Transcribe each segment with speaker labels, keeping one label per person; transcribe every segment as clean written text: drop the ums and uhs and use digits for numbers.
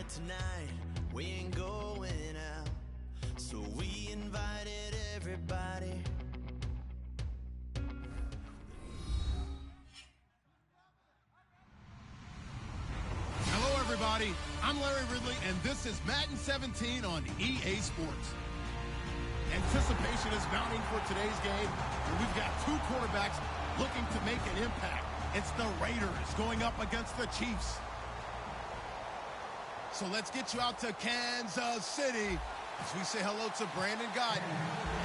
Speaker 1: But tonight, we ain't going out. So we invited everybody.
Speaker 2: Hello, everybody. I'm Larry Ridley, and this is Madden 17 on EA Sports. Anticipation is mounting for today's game, where we've got two quarterbacks looking to make an impact. It's the Raiders going up against the Chiefs. So let's get you out to Kansas City as we say hello to Brandon Guyton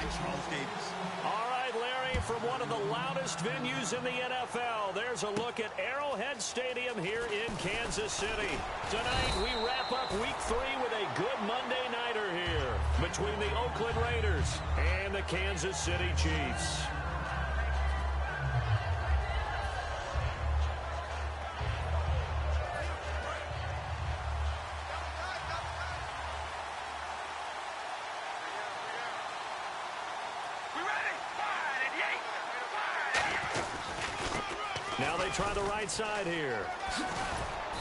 Speaker 2: and Charles Davis.
Speaker 3: All right, Larry, from one of the loudest venues in the NFL, there's a look at Arrowhead Stadium here in Kansas City. Tonight, we wrap up Week 3 with a good Monday nighter here between the Oakland Raiders and the Kansas City Chiefs. Now they try the right side here.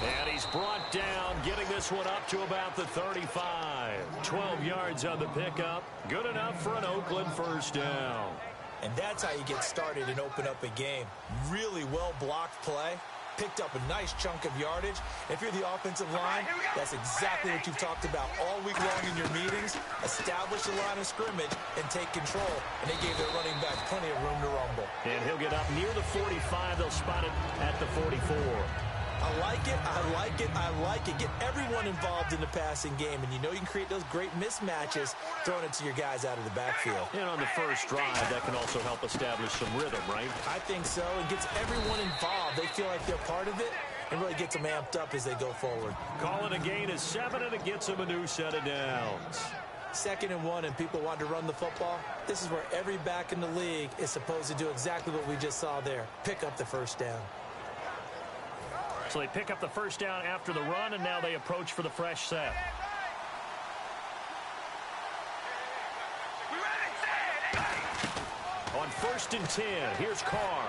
Speaker 3: And he's brought down, getting this one up to about the 35. 12 yards on the pickup. Good enough for an Oakland first down.
Speaker 4: And that's how you get started and open up a game. Really well-blocked play. Picked up a nice chunk of yardage. If you're the offensive line, that's exactly what you've talked about all week long in your meetings. Establish the line of scrimmage and take control. And they gave their running back plenty of room to rumble.
Speaker 3: And he'll get up near the 45. They'll spot it at the 44.
Speaker 4: I like it, I like it, I like it. Get everyone involved in the passing game. And you know you can create those great mismatches throwing it to your guys out of the backfield.
Speaker 3: And on the first drive, that can also help establish some rhythm, right?
Speaker 4: I think so. It gets everyone involved. They feel like they're part of it and really gets them amped up as they go forward.
Speaker 3: Calling a gain is 7, and it gets them a new set of downs.
Speaker 4: 2nd and 1, and people want to run the football. This is where every back in the league is supposed to do exactly what we just saw there. Pick up the first down.
Speaker 3: So they pick up the first down after the run, and now they approach for the fresh set. On 1st and 10, here's Carr.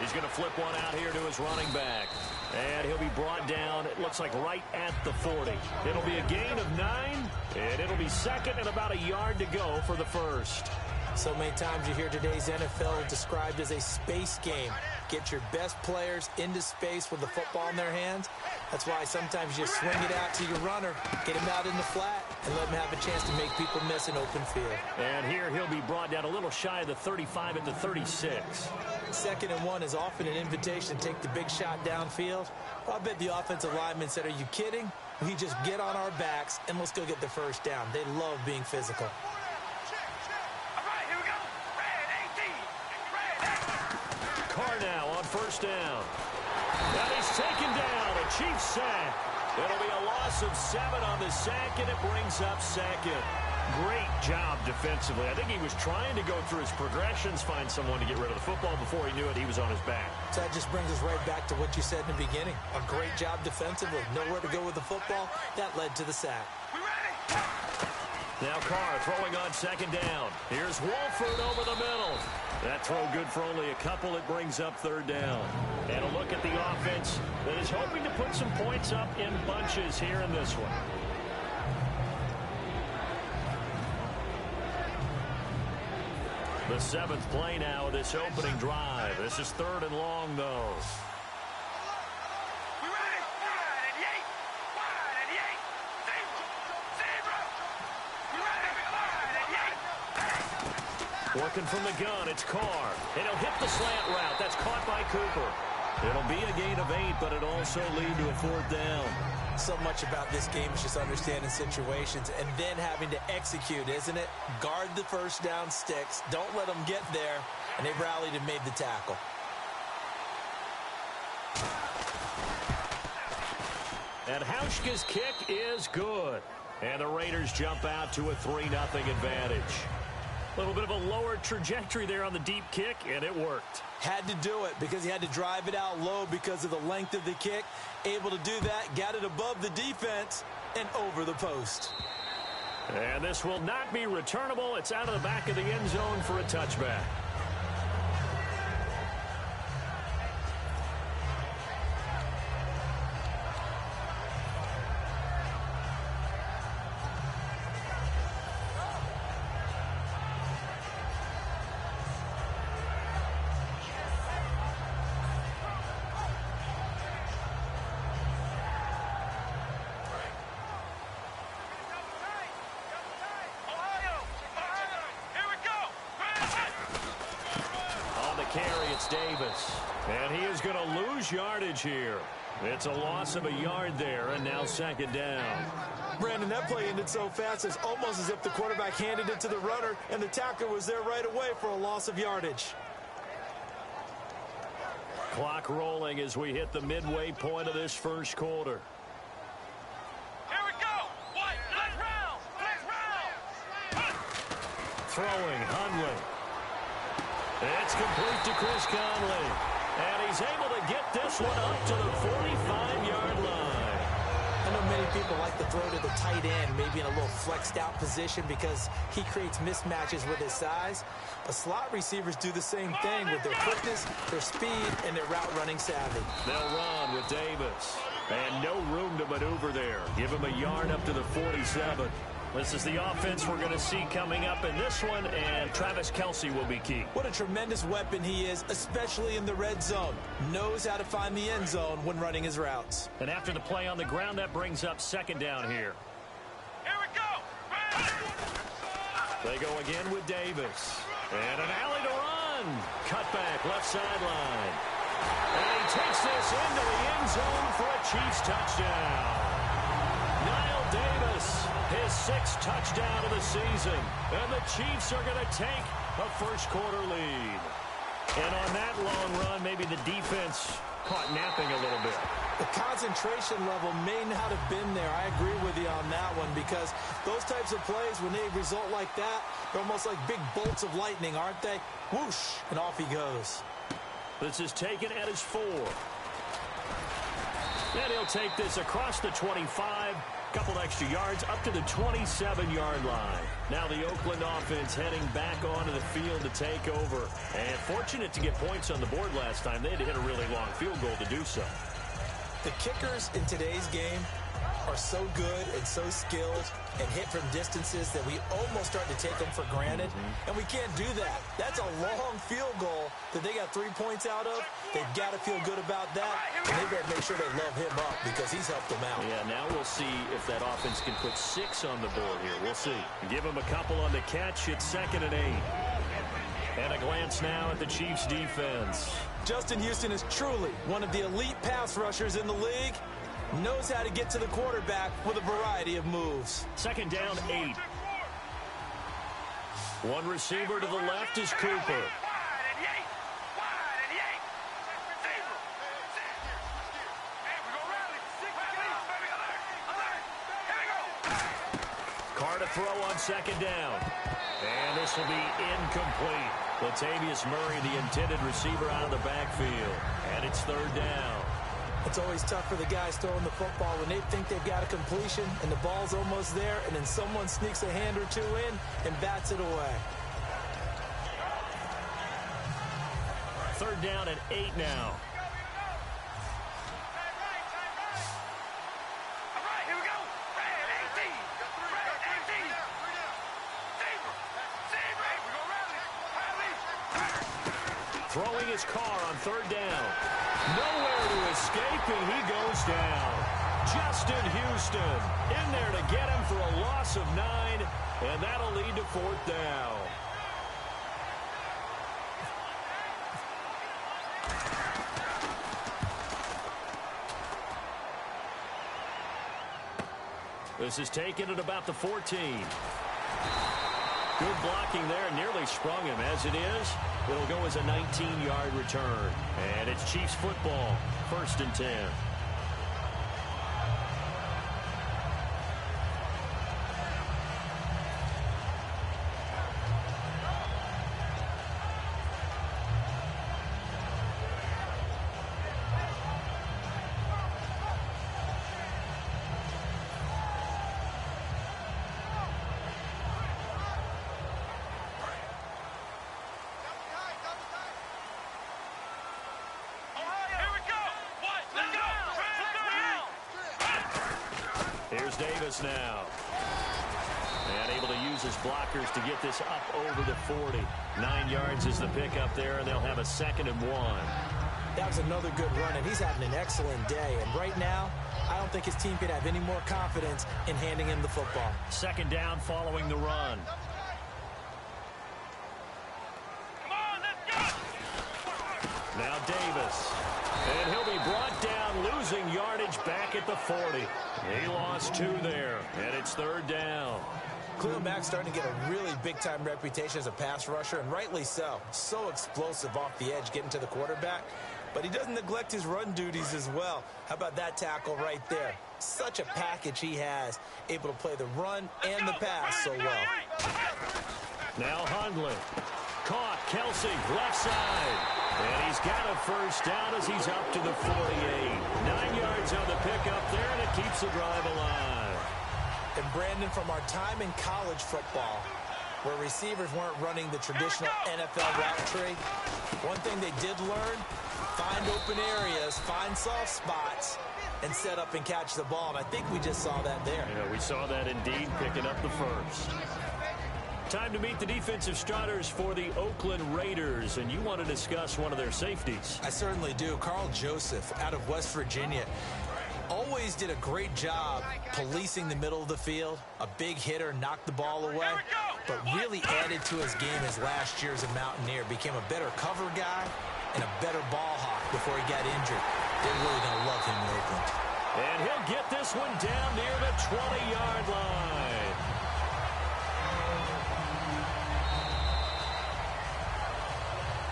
Speaker 3: He's going to flip one out here to his running back. And he'll be brought down, it looks like right at the 40. It'll be a gain of 9, and it'll be 2nd and about a yard to go for the first.
Speaker 4: So many times you hear today's NFL described as a space game. Get your best players into space with the football in their hands. That's why sometimes you swing it out to your runner, get him out in the flat, and let him have a chance to make people miss an open field.
Speaker 3: And here he'll be brought down a little shy of the 35 at the 36.
Speaker 4: 2nd and 1 is often an invitation to take the big shot downfield. Well, I bet the offensive lineman said, are you kidding? We just get on our backs and let's go get the first down. They love being physical.
Speaker 3: Carr now on 1st down. And he's taken down. A Chiefs sack. It'll be a loss of 7 on the sack, and it brings up 2nd. Great job defensively. I think he was trying to go through his progressions, find someone to get rid of the football. Before he knew it, he was on his back.
Speaker 4: So that just brings us right back to what you said in the beginning. A great job defensively. Nowhere to go with the football. That led to the sack.
Speaker 3: Now Carr throwing on 2nd down. Here's Wolford over the middle. That throw good for only a couple. It brings up 3rd down. And a look at the offense that is hoping to put some points up in bunches here in this one. The 7th play now of this opening drive. This is 3rd and long, though. Working from the gun, it's Carr. And he'll hit the slant route. That's caught by Cooper. It'll be a gain of 8, but it'll also lead to a 4th down.
Speaker 4: So much about this game is just understanding situations and then having to execute, isn't it? Guard the first down sticks. Don't let them get there. And they rallied and made the tackle.
Speaker 3: And Hauschka's kick is good. And the Raiders jump out to a 3-0 advantage. A little bit of a lower trajectory there on the deep kick, and it worked.
Speaker 4: Had to do it because he had to drive it out low because of the length of the kick. Able to do that, got it above the defense and over the post.
Speaker 3: And this will not be returnable. It's out of the back of the end zone for a touchback. It's Davis. And he is going to lose yardage here. It's a loss of a yard there, and now second down.
Speaker 4: Brandon, that play ended so fast, it's almost as if the quarterback handed it to the runner, and the tackler was there right away for a loss of yardage.
Speaker 3: Clock rolling as we hit the midway point of this first quarter.
Speaker 5: Here we go. What? Next round. Next round.
Speaker 3: Throwing, Hundley. It's complete to Chris Conley. And he's able to get this one up to the 45-yard line.
Speaker 4: I know many people like to throw to the tight end, maybe in a little flexed out position because he creates mismatches with his size. But slot receivers do the same thing with their quickness, their speed, and their route running savvy.
Speaker 3: They'll run with Davis. And no room to maneuver there. Give him a yard up to the 47. This is the offense we're going to see coming up in this one, and Travis Kelce will be key.
Speaker 4: What a tremendous weapon he is, especially in the red zone. Knows how to find the end zone when running his routes.
Speaker 3: And after the play on the ground, that brings up second down here.
Speaker 5: Here we go.
Speaker 3: They go again with Davis. And an alley to run. Cut back, left sideline. And he takes this into the end zone for a Chiefs touchdown. Niall Davis, his 6th touchdown of the season. And the Chiefs are going to take a first quarter lead. And on that long run, maybe the defense caught napping a little bit.
Speaker 4: The concentration level may not have been there. I agree with you on that one because those types of plays, when they result like that, they're almost like big bolts of lightning, aren't they? Whoosh, and off he goes.
Speaker 3: This is taken at his 4. And he'll take this across the 25. Couple extra yards up to the 27-yard line. Now the Oakland offense heading back onto the field to take over. And fortunate to get points on the board last time. They had to hit a really long field goal to do so.
Speaker 4: The kickers in today's game are so good and so skilled and hit from distances that we almost start to take them for granted. And we can't do that. That's a long field goal that they got 3 points out of. They've got to feel good about that. And they better make sure they love him up because he's helped them out.
Speaker 3: Yeah, now we'll see if that offense can put 6 on the board here. We'll see. Give him a couple on the catch. It's 2nd and 8. And a glance now at the Chiefs defense.
Speaker 4: Justin Houston is truly one of the elite pass rushers in the league. Knows how to get to the quarterback with a variety of moves.
Speaker 3: 2nd down, 8. One receiver to the left is Cooper. Carr to throw on 2nd down. And this will be incomplete. Latavius Murray, the intended receiver, out of the backfield. And it's 3rd down.
Speaker 4: It's always tough for the guys throwing the football when they think they've got a completion and the ball's almost there, and then someone sneaks a hand or two in and bats it away.
Speaker 3: 3rd down and 8 now. Throwing his Carr on 3rd down. Nowhere to escape, and he goes down. Justin Houston in there to get him for a loss of 9, and that'll lead to 4th down. This is taken at about the 14. Good blocking there, nearly sprung him. As it is, it'll go as a 19-yard return. And it's Chiefs football, 1st and 10. Here's Davis now. And able to use his blockers to get this up over the 40. 9 yards is the pickup there, and they'll have a 2nd and 1.
Speaker 4: That was another good run, and he's having an excellent day. And right now, I don't think his team could have any more confidence in handing him the football.
Speaker 3: 2nd down following the run. Now Davis. And he'll be brought down, losing yardage back at the 40. He lost 2 there, and it's 3rd down.
Speaker 4: Khalil Mack's starting to get a really big-time reputation as a pass rusher, and rightly so. So explosive off the edge, getting to the quarterback. But he doesn't neglect his run duties as well. How about that tackle right there? Such a package he has, able to play the run and the pass so well.
Speaker 3: Now Hundley. Caught. Kelsey, left side. And he's got a first down as he's up to the 48. 9 yards on the pickup there, and it keeps the drive alive.
Speaker 4: And Brandon, from our time in college football, where receivers weren't running the traditional NFL route tree, one thing they did learn, find open areas, find soft spots, and set up and catch the ball. And I think we just saw that there.
Speaker 3: Yeah, we saw that indeed, picking up the first. Time to meet the defensive starters for the Oakland Raiders, and you want to discuss one of their safeties.
Speaker 4: I certainly do. Carl Joseph out of West Virginia. Always did a great job policing the middle of the field. A big hitter, knocked the ball away, but really added to his game his last year as a Mountaineer. Became a better cover guy and a better ball hawk before he got injured. They're really going to love him in Oakland.
Speaker 3: And he'll get this one down near the 20-yard line.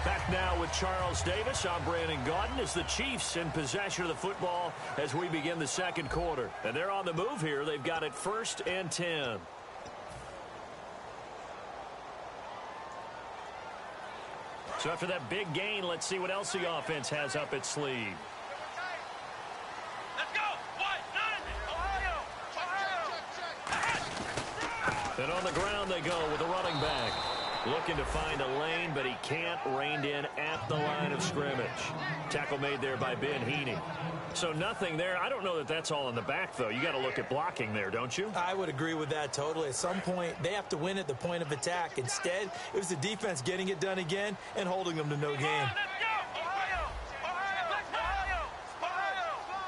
Speaker 3: Back now with Charles Davis. I'm Brandon Gaudin as the Chiefs in possession of the football as we begin the second quarter. And they're on the move here. They've got it 1st and 10. So after that big gain, let's see what else the offense has up its sleeve.
Speaker 5: Let's go. What? Ohio.
Speaker 3: And on the ground they go with a running back. Looking to find a lane, but he can't. Reined in at the line of scrimmage. Tackle made there by Ben Heaney. So nothing there. I don't know that that's all in the back, though. You got to look at blocking there, don't you?
Speaker 4: I would agree with that totally. At some point, they have to win at the point of attack. Instead, it was the defense getting it done again and holding them to no gain.
Speaker 5: Let's go. Ohio. Ohio.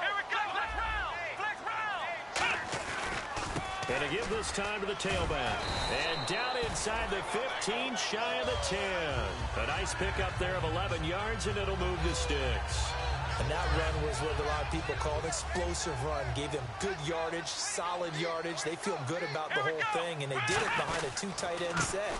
Speaker 5: Here we go. Flex round.
Speaker 3: And to give this time to the tailback. And down inside the 15, shy of the 10. A nice pickup there of 11 yards, and it'll move the sticks.
Speaker 4: And that run was what a lot of people call an explosive run. Gave them good yardage, solid yardage. They feel good about the whole thing, and they did it behind a 2 tight end set.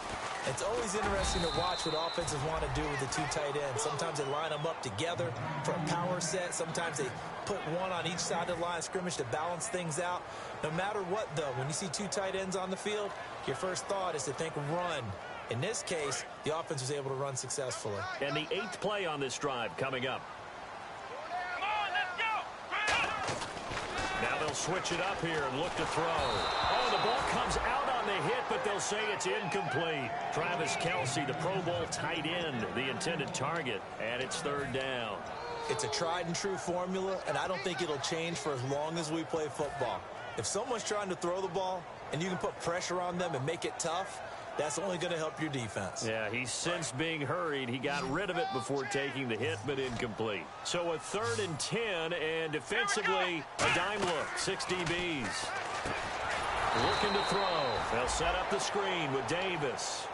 Speaker 4: It's always interesting to watch what offenses want to do with the 2 tight ends. Sometimes they line them up together for a power set. Sometimes they put one on each side of the line of scrimmage to balance things out. No matter what, though, when you see 2 tight ends on the field, your first thought is to think run. In this case, the offense was able to run successfully.
Speaker 3: And the 8th play on this drive coming up. Now they'll switch it up here and look to throw. Oh, the ball comes out on the hit, but they'll say it's incomplete. Travis Kelce, the Pro Bowl tight end, the intended target, and it's 3rd down.
Speaker 4: It's a tried-and-true formula, and I don't think it'll change for as long as we play football. If someone's trying to throw the ball and you can put pressure on them and make it tough, that's only going to help your defense.
Speaker 3: Yeah, he's since being hurried. He got rid of it before taking the hit, but incomplete. So a 3rd and 10, and defensively, a dime look. 6 DBs. Looking to throw. They'll set up the screen with Davis.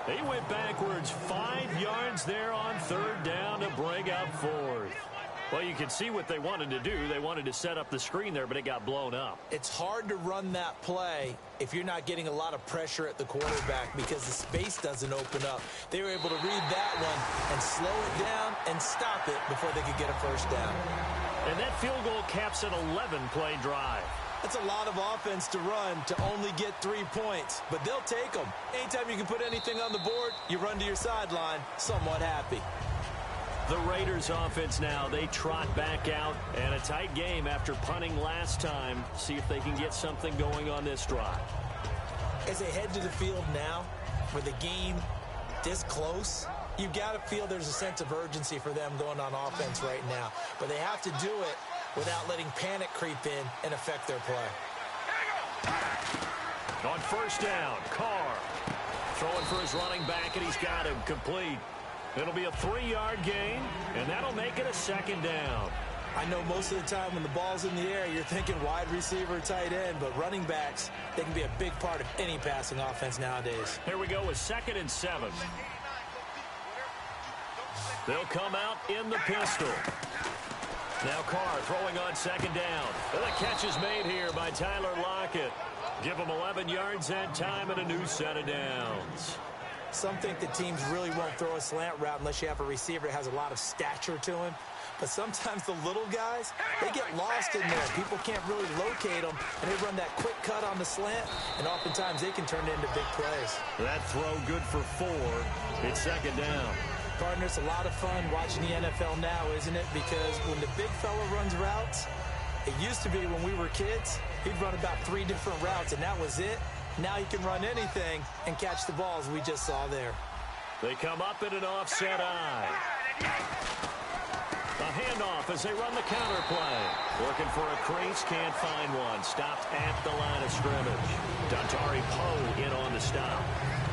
Speaker 3: He went backwards 5 yards there on 3rd down to bring up 4th. Well, you can see what they wanted to do. They wanted to set up the screen there, but it got blown up.
Speaker 4: It's hard to run that play if you're not getting a lot of pressure at the quarterback because the space doesn't open up. They were able to read that one and slow it down and stop it before they could get a first down.
Speaker 3: And that field goal caps an 11-play drive.
Speaker 4: That's a lot of offense to run to only get 3 points, but they'll take them. Anytime you can put anything on the board, you run to your sideline somewhat happy.
Speaker 3: The Raiders offense now, they trot back out, and a tight game after punting last time. See if they can get something going on this drive.
Speaker 4: As they head to the field now, with the game this close, you've got to feel there's a sense of urgency for them going on offense right now. But they have to do it without letting panic creep in and affect their play.
Speaker 3: On 1st down, Carr throwing for his running back, and he's got him complete. It'll be a 3-yard gain, and that'll make it a 2nd down.
Speaker 4: I know most of the time when the ball's in the air, you're thinking wide receiver, tight end, but running backs, they can be a big part of any passing offense nowadays.
Speaker 3: Here we go with 2nd and 7. They'll come out in the pistol. Now Carr throwing on second down. And the catch is made here by Tyler Lockett. Give him 11 yards and time and a new set of downs.
Speaker 4: Some think the teams really won't throw a slant route unless you have a receiver that has a lot of stature to him. But sometimes the little guys, they get lost in there. People can't really locate them, and they run that quick cut on the slant, and oftentimes they can turn it into big plays.
Speaker 3: That throw good for 4. It's second down.
Speaker 4: Partner, it's a lot of fun watching the NFL now, isn't it? Because when the big fella runs routes, it used to be when we were kids, he'd run about 3 different routes, and that was it. Now he can run anything and catch the balls we just saw there.
Speaker 3: They come up in an offset eye. A handoff as they run the counter play. Looking for a crease, can't find one. Stopped at the line of scrimmage. Dontari Poe in on the stop.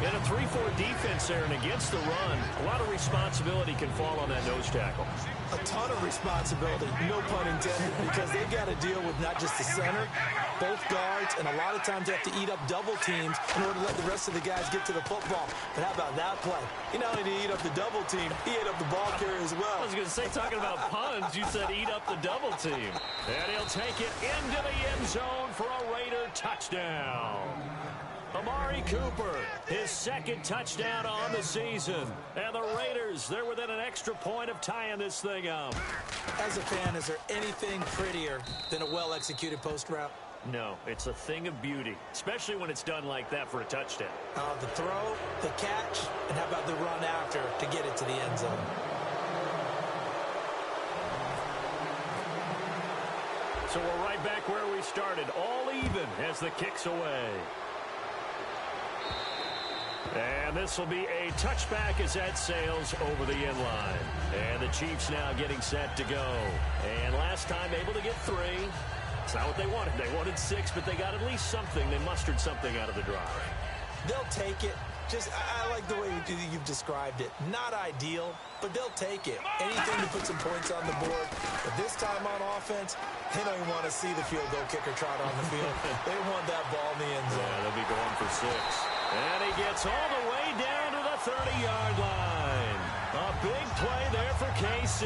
Speaker 3: In a 3-4 defense there and against the run, a lot of responsibility can fall on that nose tackle.
Speaker 4: A ton of responsibility, no pun intended, because they've got to deal with not just the center, both guards, and a lot of times they have to eat up double teams in order to let the rest of the guys get to the football. But how about that play? He not only did he eat up the double team, he ate up the ball carrier as well.
Speaker 3: I was going to say, talking about puns, you said eat up the double team. And he'll take it into the end zone for a Raider touchdown. Amari Cooper, his second touchdown on the season. And the Raiders, they're within an extra point of tying this thing up.
Speaker 4: As a fan, is there anything prettier than a well-executed post route?
Speaker 3: No, it's a thing of beauty, especially when it's done like that for a touchdown.
Speaker 4: The throw, the catch, and how about the run after to get it to the end zone?
Speaker 3: So we're right back where we started, all even as the kick's away. And this will be a touchback as that sails over the end line. And the Chiefs now getting set to go. And last time able to get 3. It's not what they wanted. They wanted 6, but they got at least something. They mustered something out of the drive.
Speaker 4: They'll take it. I like the way you've described it. Not ideal, but they'll take it. Anything to put some points on the board. But this time on offense, they don't even want to see the field goal kicker trot on the field. They want that ball in the end zone.
Speaker 3: Yeah, they'll be going for 6. And he gets all the way down to the 30-yard line. A big play there for KC.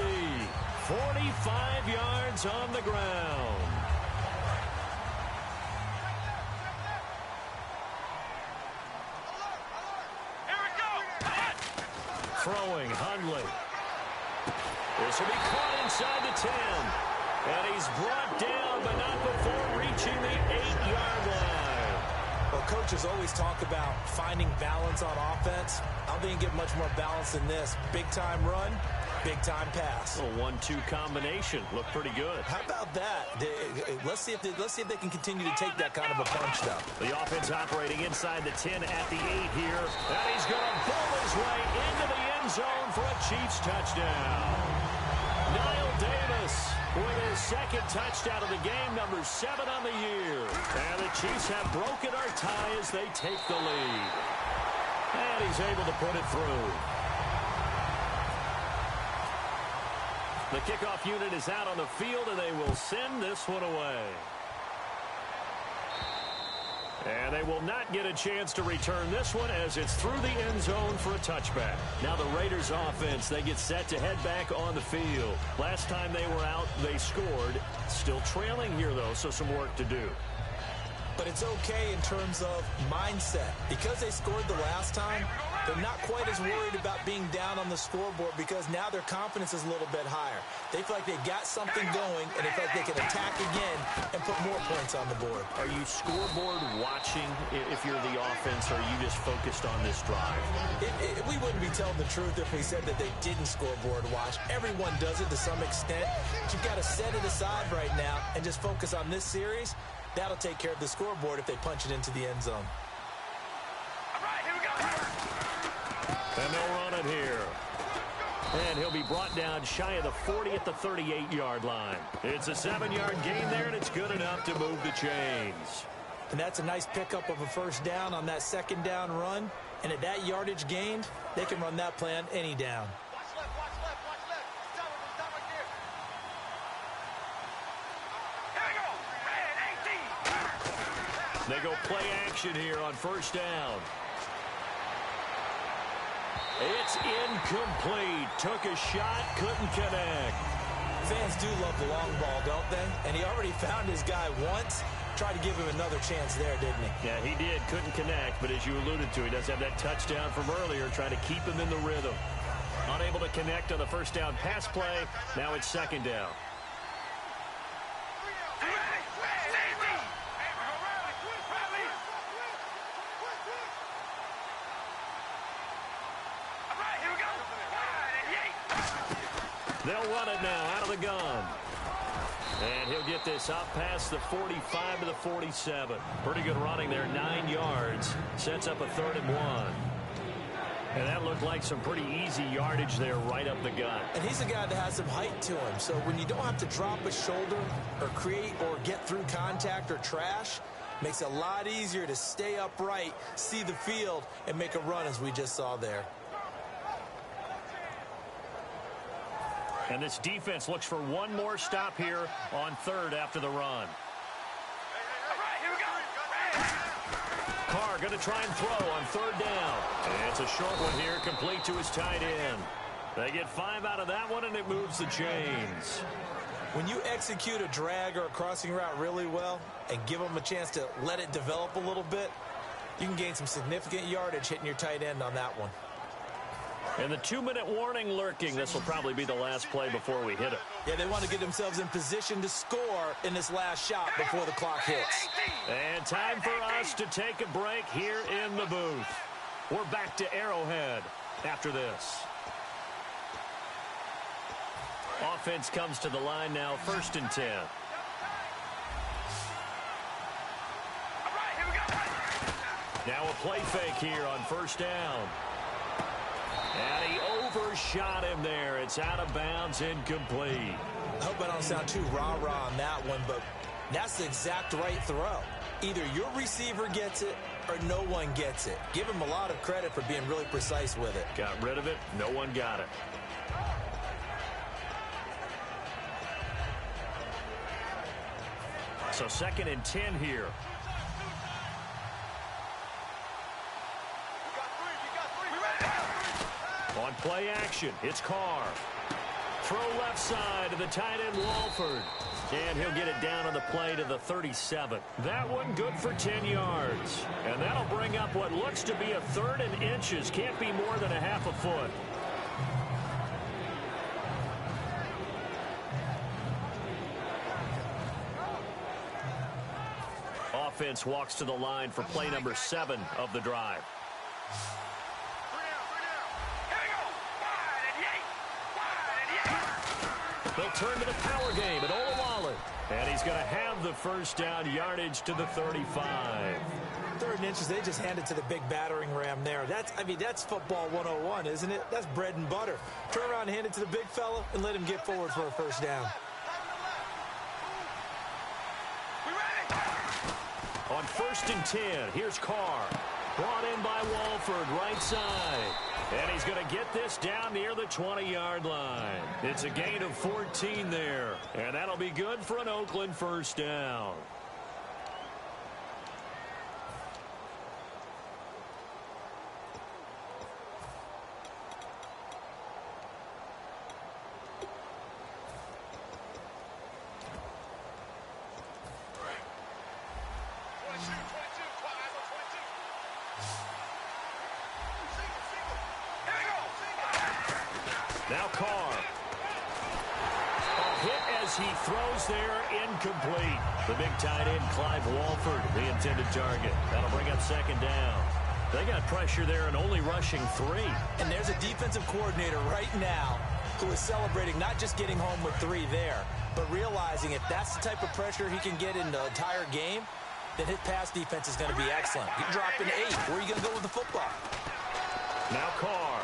Speaker 3: 45 yards on the ground. Throwing, Hundley. This will be caught inside the 10. And he's brought down, but not before reaching the 8-yard line.
Speaker 4: Well, coaches always talk about finding balance on offense. I don't think you get much more balance than this. Big-time run, big-time pass.
Speaker 3: A 1-2 combination. Looked pretty good.
Speaker 4: How about that? Let's see if they can continue to take that kind of a punch, though.
Speaker 3: The offense operating inside the 10 at the 8 here. And he's going to bowl his way into the end zone for a Chiefs touchdown. Niall Davis with his second touchdown of the game, number 7 on the year. And the Chiefs have broken our tie as they take the lead. And he's able to put it through. The kickoff unit is out on the field, and they will send this one away. And they will not get a chance to return this one as it's through the end zone for a touchback. Now the Raiders offense, they get set to head back on the field. Last time they were out, they scored. Still trailing here, though, so some work to do.
Speaker 4: But it's okay in terms of mindset. Because they scored the last time, they're not quite as worried about being down on the scoreboard because now their confidence is a little bit higher. They feel like they've got something going, and they feel like they can attack again and put more points on the board.
Speaker 3: Are you scoreboard watching if you're the offense, or are you just focused on this drive?
Speaker 4: We wouldn't be telling the truth if we said that they didn't scoreboard watch. Everyone does it to some extent. But you've got to set it aside right now and just focus on this series. That'll take care of the scoreboard if they punch it into the end zone.
Speaker 5: All right, here we go.
Speaker 3: And they'll run it here. And he'll be brought down shy of the 40 at the 38-yard line. It's a 7-yard gain there, and it's good enough to move the chains.
Speaker 4: And that's a nice pickup of a first down on that second down run. And at that yardage gained, they can run that play on any down.
Speaker 5: Watch left, watch left, watch left. Stop right there. Here we go. Red 18.
Speaker 3: They go play action here on first down. It's incomplete. Took a shot, couldn't connect.
Speaker 4: Fans do love the long ball, don't they? And he already found his guy once. Tried to give him another chance there, didn't he?
Speaker 3: Yeah, he did. Couldn't connect, but as you alluded to, he does have that touchdown from earlier, trying to keep him in the rhythm. Unable to connect on the first down pass play. Now it's second down. They'll run it now out of the gun. And he'll get this up past the 45 to the 47. Pretty good running there, 9 yards. Sets up a 3rd and 1. And that looked like some pretty easy yardage there right up the gut.
Speaker 4: And he's a guy that has some height to him. So when you don't have to drop a shoulder or create or get through contact or trash, makes it a lot easier to stay upright, see the field, and make a run as we just saw there.
Speaker 3: And this defense looks for one more stop here on 3rd after the run. Carr going to try and throw on 3rd down. And it's a short one here, complete to his tight end. They get 5 out of that one, and it moves the chains.
Speaker 4: When you execute a drag or a crossing route really well and give them a chance to let it develop a little bit, you can gain some significant yardage hitting your tight end on that one.
Speaker 3: And the 2-minute warning lurking. This will probably be the last play before we hit it.
Speaker 4: Yeah, they want to get themselves in position to score in this last shot before the clock hits.
Speaker 3: And time for us to take a break here in the booth. We're back to Arrowhead after this. Offense comes to the line now, 1st and 10. Now a play fake here on 1st down. And he overshot him there. It's out of bounds, incomplete.
Speaker 4: I hope I don't sound too rah-rah on that one, but that's the exact right throw. Either your receiver gets it or no one gets it. Give him a lot of credit for being really precise with it.
Speaker 3: Got rid of it. No one got it. So 2nd and 10 here. On play action, it's Carr. Throw left side to the tight end, Walford. And he'll get it down on the play to the 37. That one good for 10 yards. And that'll bring up what looks to be a 3rd and inches. Can't be more than a half a foot. Offense walks to the line for play number 7 of the drive. They'll turn to the power game at Olawale. And he's going to have the 1st down, yardage to the 35.
Speaker 4: 3rd and inches, they just handed to the big battering ram there. That's football 101, isn't it? That's bread and butter. Turn around and hand it to the big fella and let him get forward for a 1st down.
Speaker 3: On 1st and 10, here's Carr. Brought in by Walford, right side. And he's going to get this down near the 20-yard line. It's a gain of 14 there. And that'll be good for an Oakland 1st down. Now Carr. A hit as he throws there, incomplete. The big tight end, Clive Walford, the intended target. That'll bring up 2nd down. They got pressure there and only rushing 3.
Speaker 4: And there's a defensive coordinator right now who is celebrating not just getting home with 3 there, but realizing if that's the type of pressure he can get in the entire game, then his pass defense is going to be excellent. You drop an 8. Where are you going to go with the football? Now
Speaker 3: Carr.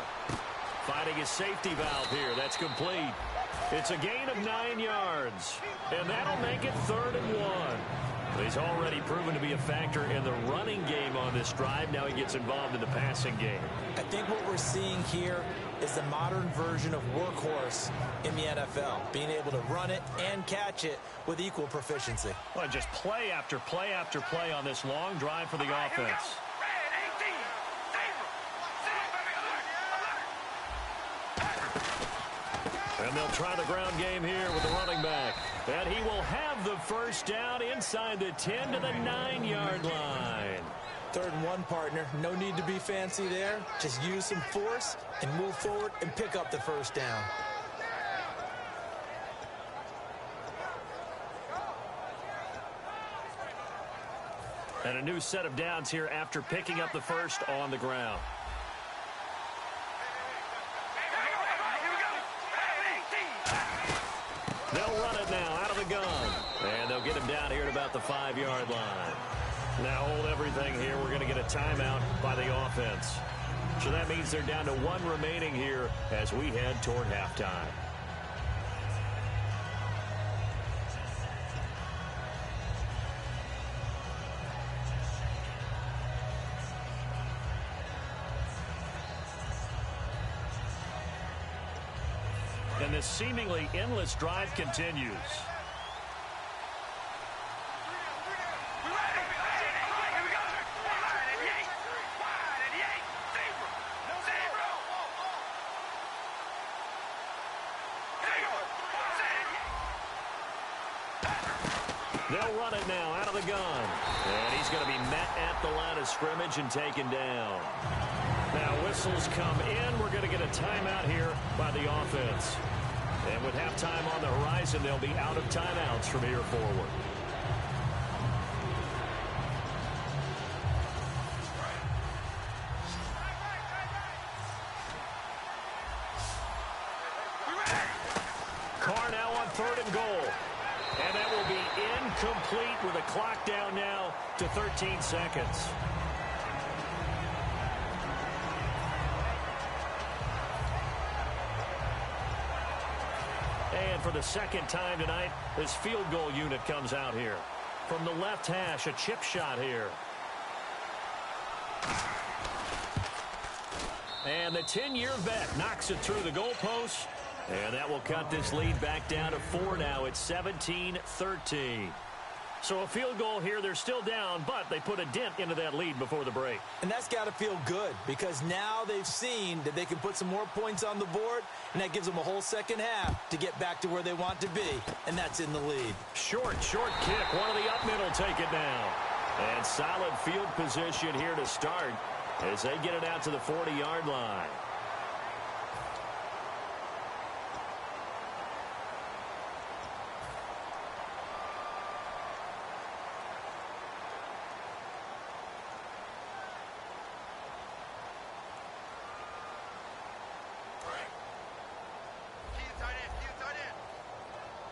Speaker 3: Finding his safety valve here. That's complete. It's a gain of 9 yards. And that'll make it 3rd and 1. He's already proven to be a factor in the running game on this drive. Now he gets involved in the passing game.
Speaker 4: I think what we're seeing here is the modern version of workhorse in the NFL. Being able to run it and catch it with equal proficiency.
Speaker 3: Well, just play after play after play on this long drive for the offense. And they'll try the ground game here with the running back. And he will have the first down inside the 10 to the 9-yard line.
Speaker 4: 3rd and 1, partner. No need to be fancy there. Just use some force and move forward and pick up the first down.
Speaker 3: And a new set of downs here after picking up the first on the ground. They'll run it now out of the gun. And they'll get him down here at about the 5-yard line. Now hold everything here. We're going to get a timeout by the offense. So that means they're down to 1 remaining here as we head toward halftime. And this seemingly endless drive continues. They'll run it now out of the gun. And he's going to be met at the line of scrimmage and taken down. Now whistles come in. We're going to get a timeout here by the offense. And with halftime on the horizon, they'll be out of timeouts from here forward. Carr now on 3rd and goal. And that will be incomplete with a clock down now to 13 seconds. And for the second time tonight, this field goal unit comes out here. From the left hash, a chip shot here. And the 10-year vet knocks it through the goalpost. And that will cut this lead back down to 4 now. It's 17-13. So a field goal here. They're still down, but they put a dent into that lead before the break.
Speaker 4: And that's got to feel good because now they've seen that they can put some more points on the board, and that gives them a whole second half to get back to where they want to be, and that's in the lead.
Speaker 3: Short kick. One of the up middle take it down. And solid field position here to start as they get it out to the 40-yard line.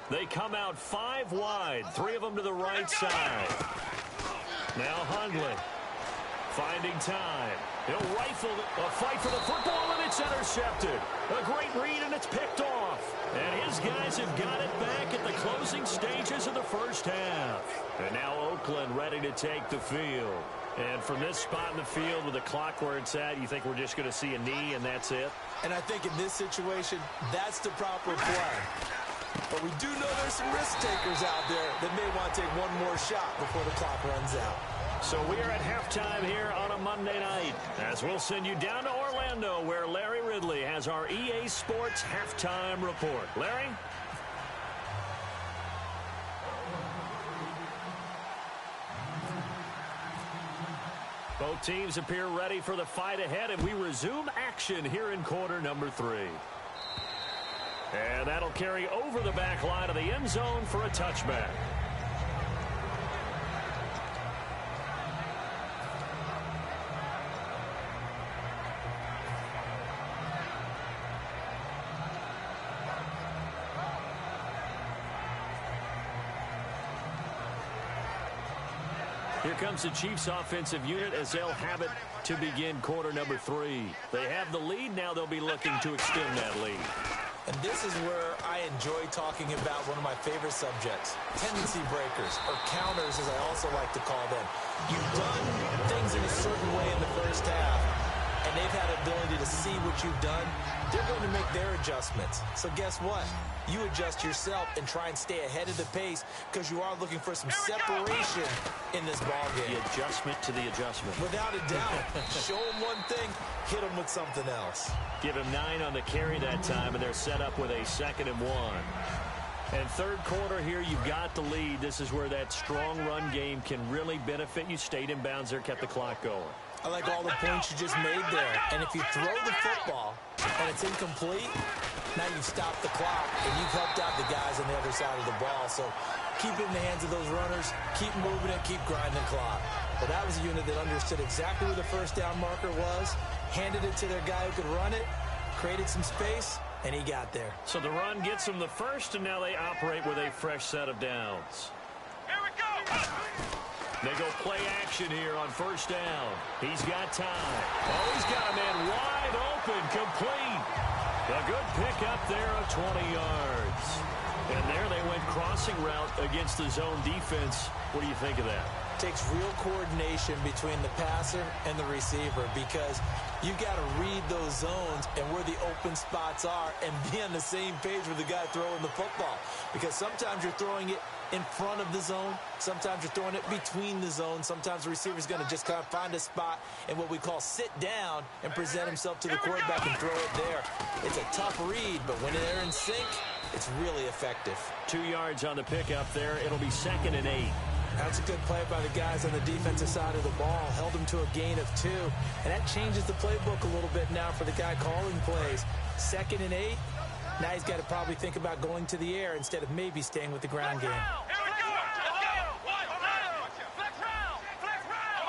Speaker 3: They come out 5 wide, 3 of them to the right side. Now Hundley finding time. He'll rifle a fight for the football, and it's intercepted. A great read, and it's picked off. And his guys have got it back at the closing stages of the first half. And now Oakland ready to take the field. And from this spot in the field with the clock where it's at, you think we're just going to see a knee and that's it?
Speaker 4: And I think in this situation, that's the proper play. But we do know there's some risk takers out there that may want to take one more shot before the clock runs out.
Speaker 3: So we are at halftime here on a Monday night as we'll send you down to Orlando where Larry Ridley has our EA Sports halftime report. Larry? Both teams appear ready for the fight ahead, and we resume action here in quarter number 3. And that'll carry over the back line of the end zone for a touchback. Here comes the Chiefs offensive unit as they'll have it to begin quarter number 3. They have the lead. Now they'll be looking to extend that lead.
Speaker 4: And this is where I enjoy talking about one of my favorite subjects, tendency breakers, or counters as I also like to call them. You've done things in a certain way in the first half, and they've had the ability to see what you've done they're going to make their adjustments. So guess what? You adjust yourself and try and stay ahead of the pace because you are looking for some separation in this ball game.
Speaker 3: The adjustment to the adjustment.
Speaker 4: Without a doubt. Show them one thing, hit them with something else.
Speaker 3: Give him 9 on the carry that time, and they're set up with a 2nd and 1. And third quarter here, you've got the lead. This is where that strong run game can really benefit you. Stayed in bounds there, kept the clock going.
Speaker 4: I like all the points you just made there. And if you throw the football and it's incomplete, now you've stopped the clock and you've helped out the guys on the other side of the ball. So keep it in the hands of those runners, keep moving it, keep grinding the clock. Well, that was a unit that understood exactly where the first down marker was, handed it to their guy who could run it, created some space, and he got there.
Speaker 3: So the run gets them the first, and now they operate with a fresh set of downs.
Speaker 5: Here we go.
Speaker 3: They go play action here on first down. He's got time. Oh, he's got a man wide open, complete. A good pick up there of 20 yards. And there they went crossing route against the zone defense. What do you think of that?
Speaker 4: Takes real coordination between the passer and the receiver because you got to read those zones and where the open spots are and be on the same page with the guy throwing the football. Because sometimes you're throwing it in front of the zone. Sometimes you're throwing it between the zones. Sometimes the receiver's going to just kind of find a spot and what we call sit down and present himself to the quarterback and throw it there. It's a tough read, but when they're in sync, it's really effective.
Speaker 3: 2 yards on the pickup there. It'll be 2nd and 8.
Speaker 4: That's a good play by the guys on the defensive side of the ball. Held them to a gain of 2. And that changes the playbook a little bit now for the guy calling plays. 2nd and 8. Now he's got to probably think about going to the air instead of maybe staying with the ground game.
Speaker 5: Here we go. Let's go. Flex round. Flex round.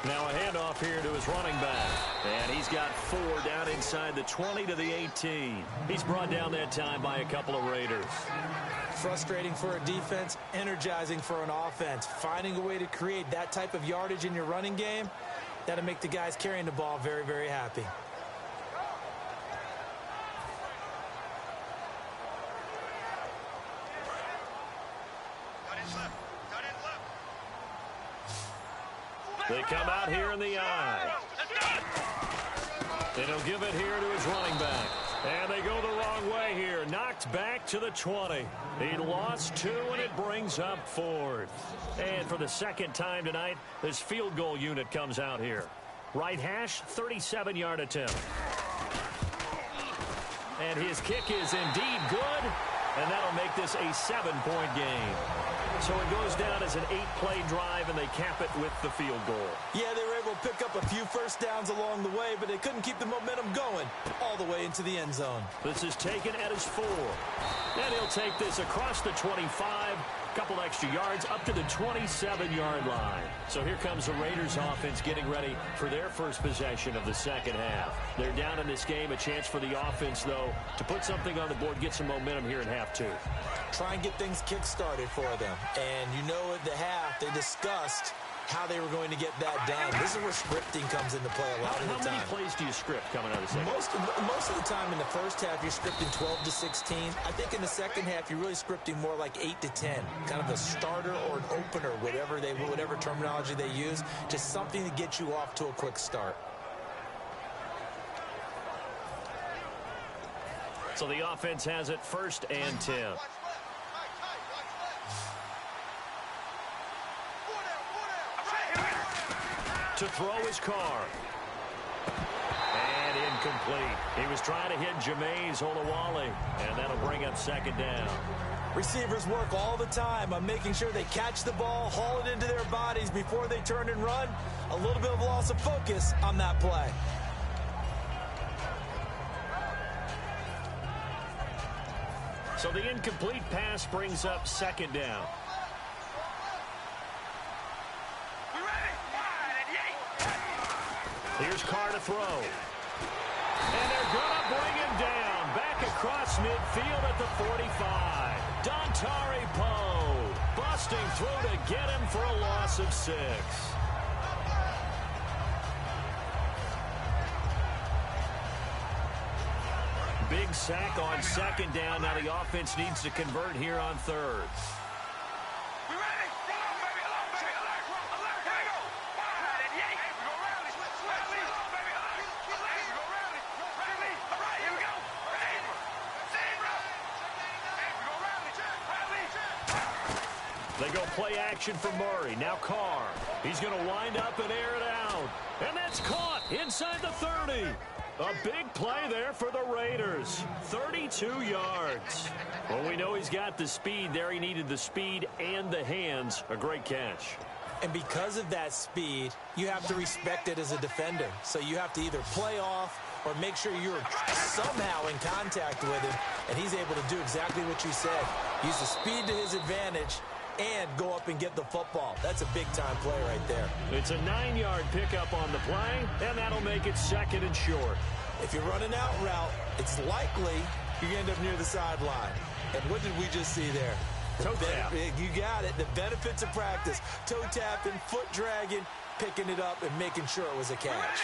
Speaker 3: Now a handoff here to his running back. And he's got 4 down inside the 20 to the 18. He's brought down that time by a couple of Raiders.
Speaker 4: Frustrating for a defense, energizing for an offense. Finding a way to create that type of yardage in your running game, that'll make the guys carrying the ball very, very happy.
Speaker 3: They come out here in the eye. And he'll give it here to his running back. And they go the wrong way here. Knocked back to the 20. He lost 2, and it brings up 4th. And for the second time tonight, this field goal unit comes out here. Right hash, 37-yard attempt. And his kick is indeed good, and that'll make this a 7-point game. So it goes down as an 8-play drive, and they cap it with the field goal.
Speaker 4: Yeah, they were able to pick up a few first downs along the way, but they couldn't keep the momentum going all the way into the end zone.
Speaker 3: This is taken at his 4. And he'll take this across the 25, couple extra yards up to the 27-yard line. So here comes the Raiders offense getting ready for their first possession of the second half. They're down in this game. A chance for the offense, though, to put something on the board, get some momentum here in half 2.
Speaker 4: Try and get things kick-started for them. And you know at the half, they discussed how they were going to get that done. This is where scripting comes into play a lot of the time.
Speaker 3: How many plays do you script coming out of the second?
Speaker 4: Most of the time in the first half, you're scripting 12 to 16. I think in the second half, you're really scripting more like 8 to 10. Kind of a starter or an opener, whatever terminology they use. Just something to get you off to a quick start.
Speaker 3: So the offense has it 1st and 10. To throw his car. And incomplete. He was trying to hit Jameis Olawale, and that'll bring up 2nd down.
Speaker 4: Receivers work all the time on making sure they catch the ball, haul it into their bodies before they turn and run. A little bit of loss of focus on that play.
Speaker 3: So the incomplete pass brings up 2nd down. Here's Carr to throw. And they're going to bring him down. Back across midfield at the 45. Dontari Poe busting through to get him for a loss of 6. Big sack on 2nd down. Now the offense needs to convert here on 3rd. They go play action for Murray. Now Carr. He's going to wind up and air it out. And that's caught inside the 30. A big play there for the Raiders. 32 yards. Well, we know he's got the speed there. He needed the speed and the hands. A great catch.
Speaker 4: And because of that speed, you have to respect it as a defender. So you have to either play off or make sure you're somehow in contact with him, and he's able to do exactly what you said. Use the speed to his advantage and go up and get the football. That's a big-time play right there.
Speaker 3: It's a 9-yard pickup on the play, and that'll make it 2nd and short.
Speaker 4: If you're running out route, it's likely you're going to end up near the sideline. And what did we just see there?
Speaker 3: Toe tap.
Speaker 4: You got it. The benefits of practice. Toe tapping, foot dragging, picking it up, and making sure it was a catch.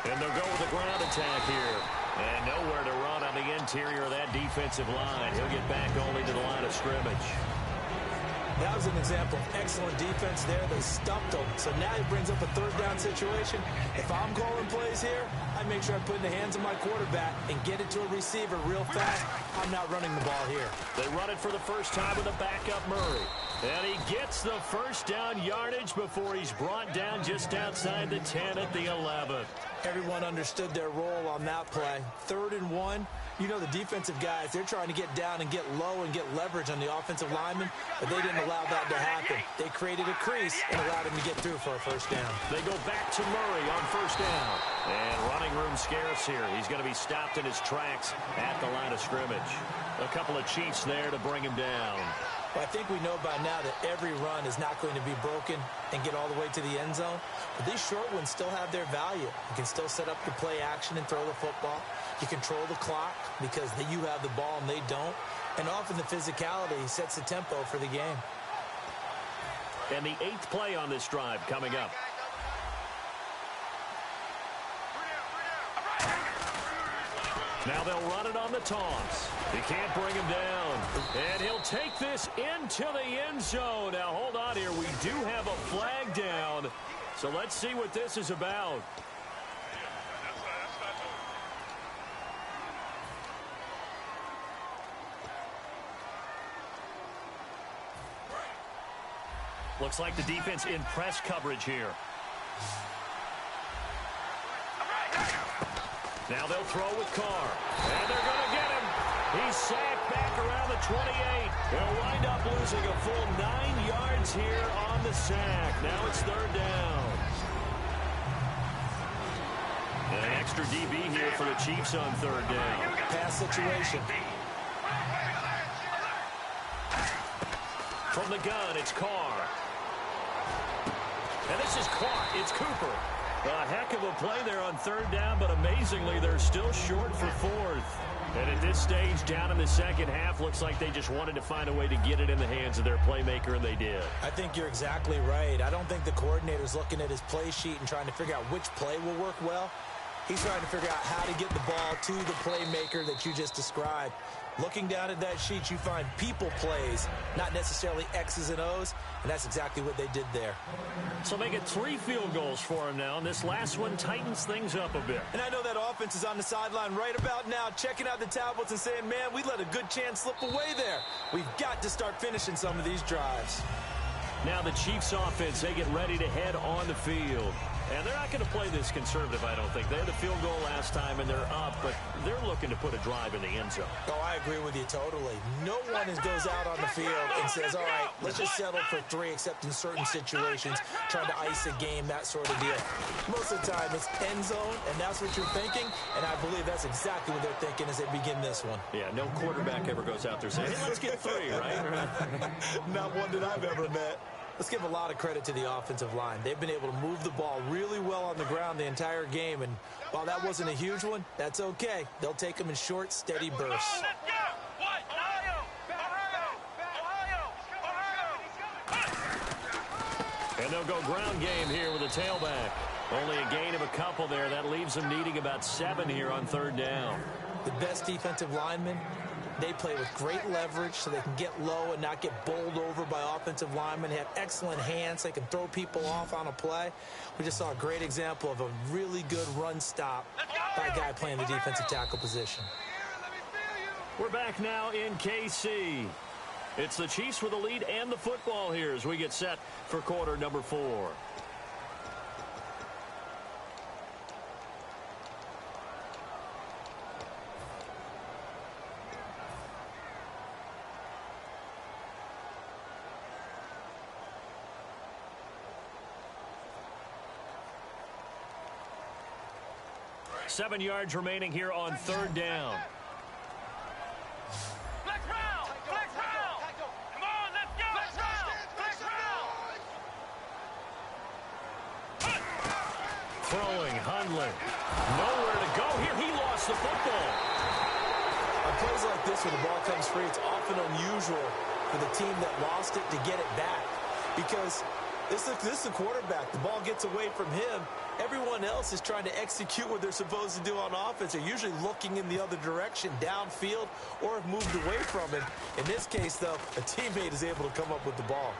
Speaker 3: And they'll go with a ground attack here. And nowhere to run on the interior of that defensive line. He'll get back only to the line of scrimmage.
Speaker 4: That was an example of excellent defense there. They stumped him. So now he brings up a 3rd down situation. If I'm calling plays here, I make sure I put it in the hands of my quarterback and get it to a receiver real fast. I'm not running the ball here.
Speaker 3: They run it for the first time with a backup Murray. And he gets the 1st down yardage before he's brought down just outside the 10 at the 11.
Speaker 4: Everyone understood their role on that play. 3rd and 1. You know the defensive guys, they're trying to get down and get low and get leverage on the offensive lineman, but they didn't allow that to happen. They created a crease and allowed him to get through for a 1st down.
Speaker 3: They go back to Murray on 1st down. And running room scarce here. He's going to be stopped in his tracks at the line of scrimmage. A couple of Chiefs there to bring him down.
Speaker 4: Well, I think we know by now that every run is not going to be broken and get all the way to the end zone. But these short ones still have their value. You can still set up your play action and throw the football. You control the clock because you have the ball and they don't. And often the physicality sets the tempo for the game.
Speaker 3: And the 8th play on this drive coming up. Now they'll run it on the toss. He can't bring him down. And he'll take this into the end zone. Now, hold on here. We do have a flag down. So let's see what this is about. Looks like the defense in press coverage here. Now they'll throw with Carr. And they're going to get him. He's sacked back around the 28. They'll wind up losing a full 9 yards here on the sack. Now it's 3rd down. And an extra DB here for the Chiefs on 3rd down.
Speaker 4: Pass situation.
Speaker 3: From the gun, it's Carr. And this is Clark. It's Cooper. A heck of a play there on 3rd down, but amazingly, they're still short for 4th. And at this stage, down in the 2nd half, looks like they just wanted to find a way to get it in the hands of their playmaker, and they did.
Speaker 4: I think you're exactly right. I don't think the coordinator's looking at his play sheet and trying to figure out which play will work well. He's trying to figure out how to get the ball to the playmaker that you just described. Looking down at that sheet, you find people plays, not necessarily X's and O's, and that's exactly what they did there.
Speaker 3: So make it 3 field goals for him now, and this last one tightens things up a bit.
Speaker 4: And I know that offense is on the sideline right about now, checking out the tablets and saying, man, we let a good chance slip away there. We've got to start finishing some of these drives.
Speaker 3: Now the Chiefs offense, they get ready to head on the field. And they're not going to play this conservative, I don't think. They had the field goal last time, and they're up, but they're looking to put a drive in the end zone.
Speaker 4: Oh, I agree with you totally. No one goes out on the field and says, all right, let's just settle for 3, except in certain situations, trying to ice a game, that sort of deal. Most of the time, it's end zone, and that's what you're thinking, and I believe that's exactly what they're thinking as they begin this one.
Speaker 3: Yeah, no quarterback ever goes out there saying, hey, let's get 3, right?
Speaker 4: Not one that I've ever met. Let's give a lot of credit to the offensive line. They've been able to move the ball really well on the ground the entire game, and while that wasn't a huge one, that's okay. They'll take them in short, steady bursts.
Speaker 3: And they'll go ground game here with a tailback. Only a gain of a couple there. That leaves them needing about 7 here on 3rd down.
Speaker 4: The best defensive linemen, they play with great leverage so they can get low and not get bowled over by offensive linemen. They have excellent hands. They can throw people off on a play. We just saw a great example of a really good run stop by a guy playing the defensive tackle position.
Speaker 3: We're back now in KC. It's the Chiefs with the lead and the football here as we get set for quarter number 4. Seven yards remaining here on third down.
Speaker 5: Flex round! Flex round! Come on, let's go! Flex round! Flex round!
Speaker 3: Throwing, Hundley. Nowhere to go here. He lost the football.
Speaker 4: On plays like this, when the ball comes free, it's often unusual for the team that lost it to get it back. Because this is a quarterback. The ball gets away from him. Everyone else is trying to execute what they're supposed to do on offense. They're usually looking in the other direction, downfield, or have moved away from it. In this case, though, a teammate is able to come up with the ball.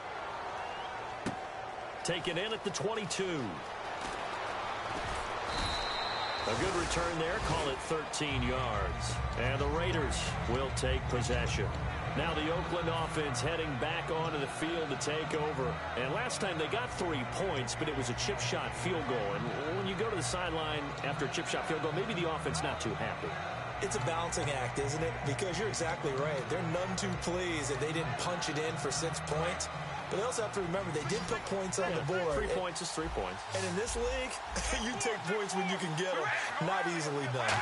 Speaker 3: Taken in at the 22. A good return there. Call it 13 yards. And the Raiders will take possession. Now the Oakland offense heading back onto the field to take over. And last time they got 3 points, but it was a chip shot field goal. And when you go to the sideline after a chip shot field goal, maybe the offense not too happy.
Speaker 4: It's a balancing act, isn't it? Because you're exactly right. They're none too pleased that they didn't punch it in for 6 points. But they also have to remember they did put points on the board.
Speaker 3: 3 points is 3 points.
Speaker 4: And in this league, you take points when you can get them. Not easily done.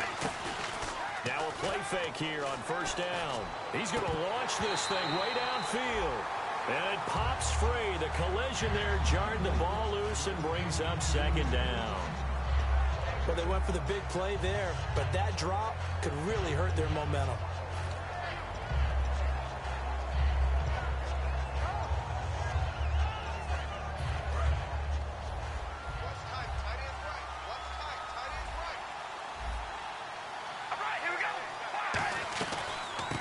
Speaker 3: Now a play fake here on first down. He's going to launch this thing way downfield. And it pops free. The collision there jarred the ball loose and brings up second down.
Speaker 4: Well, they went for the big play there, but that drop could really hurt their momentum.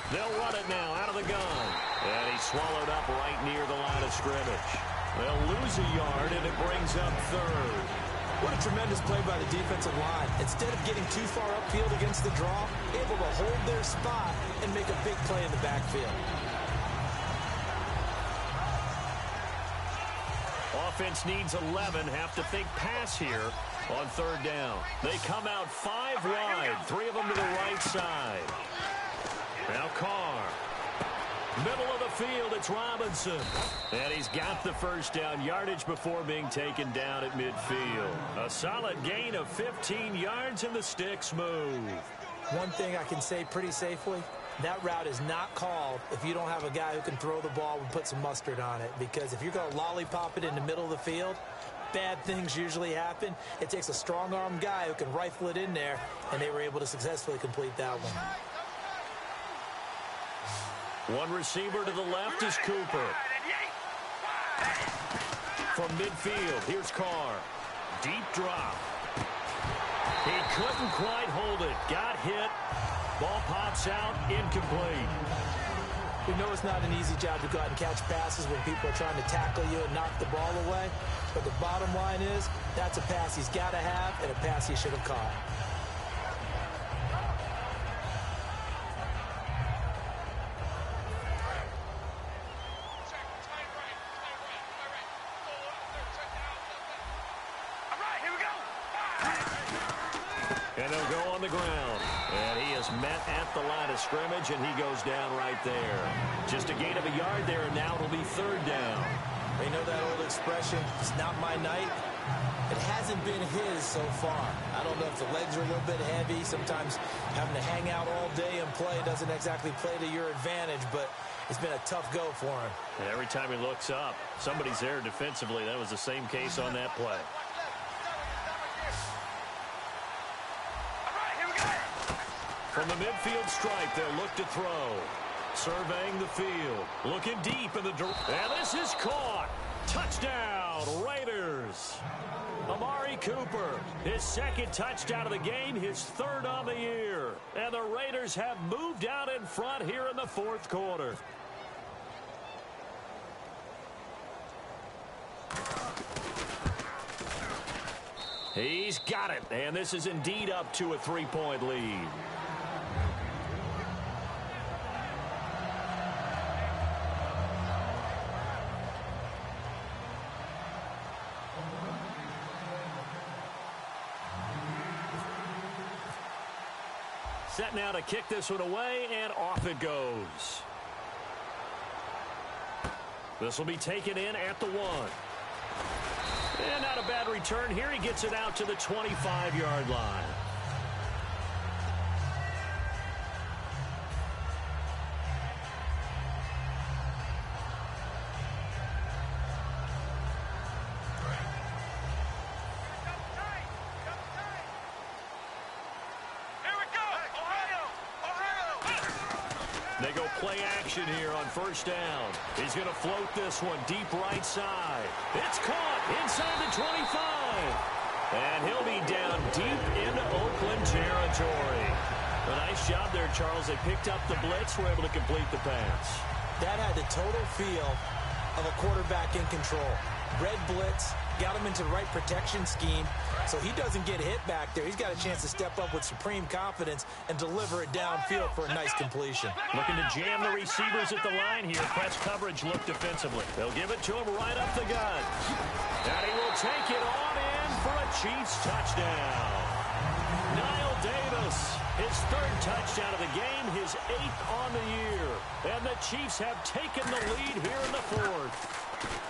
Speaker 3: They'll run it now out of the gun. And he's swallowed up right near the line of scrimmage. They'll lose a yard, and it brings up third.
Speaker 4: What a tremendous play by the defensive line. Instead of getting too far upfield against the draw, able to hold their spot and make a big play in the backfield.
Speaker 3: Offense needs 11. Have to think pass here on third down. They come out 5 wide, 3 of them to the right side. Now Carr. Middle of the field, it's Robinson. And he's got the first down yardage before being taken down at midfield. A solid gain of 15 yards and the sticks move.
Speaker 4: One thing I can say pretty safely, that route is not called if you don't have a guy who can throw the ball and put some mustard on it. Because if you're going to lollipop it in the middle of the field, bad things usually happen. It takes a strong-arm guy who can rifle it in there, and they were able to successfully complete that one.
Speaker 3: One receiver to the left is Cooper. From midfield, here's Carr. Deep drop. He couldn't quite hold it. Got hit. Ball pops out, incomplete.
Speaker 4: We know it's not an easy job to go out and catch passes when people are trying to tackle you and knock the ball away. But the bottom line is, that's a pass he's got to have and a pass he should have caught.
Speaker 3: And they'll go on the ground. And he is met at the line of scrimmage, and he goes down right there. Just a gain of a yard there, and now it'll be third down.
Speaker 4: You know that old expression, it's not my night? It hasn't been his so far. I don't know if the legs are a little bit heavy. Sometimes having to hang out all day and play doesn't exactly play to your advantage, but it's been a tough go for him.
Speaker 3: And every time he looks up, somebody's there defensively. That was the same case on that play. From the midfield stripe, they'll look to throw. Surveying the field. Looking deep in the direction. And this is caught. Touchdown, Raiders. Amari Cooper, his second touchdown of the game, his third on the year. And the Raiders have moved out in front here in the fourth quarter. He's got it. And this is indeed up to a 3-point lead. set now to kick this one away, and off it goes. This will be taken in at the 1. And not a bad return here. He gets it out to the 25-yard line. They go play action here on first down. He's going to float this one deep right side. It's caught inside the 25. And he'll be down deep into Oakland territory. A nice job there, Charles. They picked up the blitz, were able to complete the pass.
Speaker 4: That had the total feel of a quarterback in control. Red blitz, got him into the right protection scheme, so he doesn't get hit back there. He's got a chance to step up with supreme confidence and deliver it downfield for a nice completion.
Speaker 3: Looking to jam the receivers at the line here. Press coverage look defensively. They'll give it to him right up the gut. And he will take it on in for a Chiefs touchdown. Niall Davis, his 3rd touchdown of the game, his 8th on the year. And the Chiefs have taken the lead here in the 4th.